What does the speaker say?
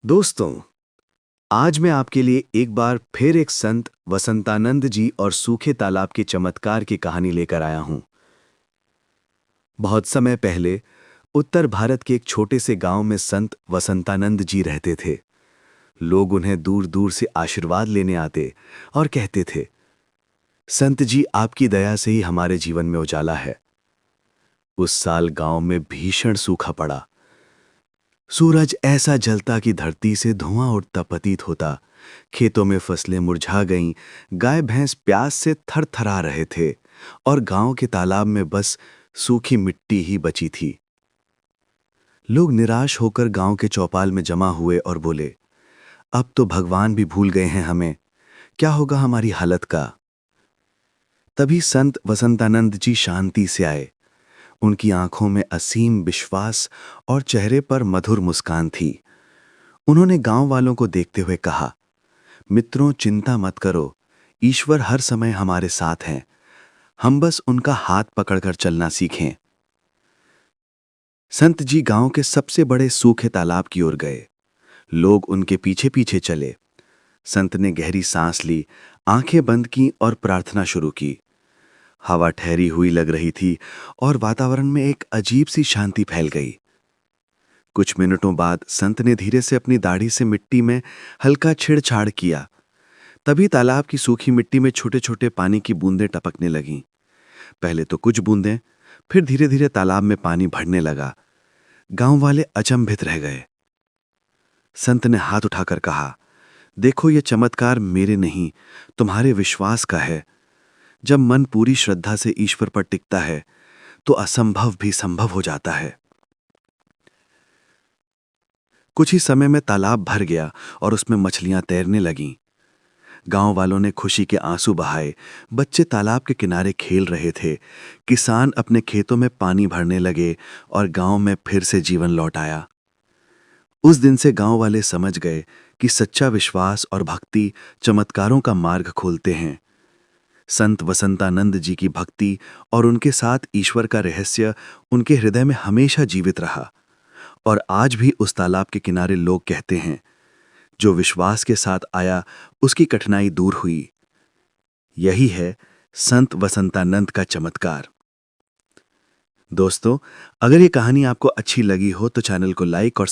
दोस्तों, आज मैं आपके लिए एक बार फिर एक संत वसंतानंद जी और सूखे तालाब के चमत्कार की कहानी लेकर आया हूं। बहुत समय पहले उत्तर भारत के एक छोटे से गांव में संत वसंतानंद जी रहते थे। लोग उन्हें दूर दूर से आशीर्वाद लेने आते और कहते थे, संत जी आपकी दया से ही हमारे जीवन में उजाला है। उस साल गांव में भीषण सूखा पड़ा। सूरज ऐसा जलता कि धरती से धुआं उठता प्रतीत होता। खेतों में फसलें मुरझा गईं, गाय भैंस प्यास से थरथरा रहे थे और गांव के तालाब में बस सूखी मिट्टी ही बची थी। लोग निराश होकर गांव के चौपाल में जमा हुए और बोले, अब तो भगवान भी भूल गए हैं हमें, क्या होगा हमारी हालत का। तभी संत वसंतानंद जी शांति से आए। उनकी आंखों में असीम विश्वास और चेहरे पर मधुर मुस्कान थी। उन्होंने गांव वालों को देखते हुए कहा, मित्रों चिंता मत करो, ईश्वर हर समय हमारे साथ हैं। हम बस उनका हाथ पकड़कर चलना सीखें। संत जी गांव के सबसे बड़े सूखे तालाब की ओर गए। लोग उनके पीछे पीछे चले। संत ने गहरी सांस ली, आंखें बंद की और प्रार्थना शुरू की। हवा ठहरी हुई लग रही थी और वातावरण में एक अजीब सी शांति फैल गई। कुछ मिनटों बाद संत ने धीरे से अपनी दाढ़ी से मिट्टी में हल्का छेड़छाड़ किया। तभी तालाब की सूखी मिट्टी में छोटे छोटे पानी की बूंदें टपकने लगीं। पहले तो कुछ बूंदें, फिर धीरे धीरे तालाब में पानी भरने लगा। गांव वाले अचंभित रह गए। संत ने हाथ उठाकर कहा, देखो ये चमत्कार मेरे नहीं, तुम्हारे विश्वास का है। जब मन पूरी श्रद्धा से ईश्वर पर टिकता है तो असंभव भी संभव हो जाता है। कुछ ही समय में तालाब भर गया और उसमें मछलियां तैरने लगीं। गांव वालों ने खुशी के आंसू बहाए। बच्चे तालाब के किनारे खेल रहे थे। किसान अपने खेतों में पानी भरने लगे और गांव में फिर से जीवन लौट आया। उस दिन से गांव वाले समझ गए कि सच्चा विश्वास और भक्ति चमत्कारों का मार्ग खोलते हैं। संत वसंतानंद जी की भक्ति और उनके साथ ईश्वर का रहस्य उनके हृदय में हमेशा जीवित रहा और आज भी उस तालाब के किनारे लोग कहते हैं, जो विश्वास के साथ आया उसकी कठिनाई दूर हुई। यही है संत वसंतानंद का चमत्कार। दोस्तों, अगर ये कहानी आपको अच्छी लगी हो तो चैनल को लाइक और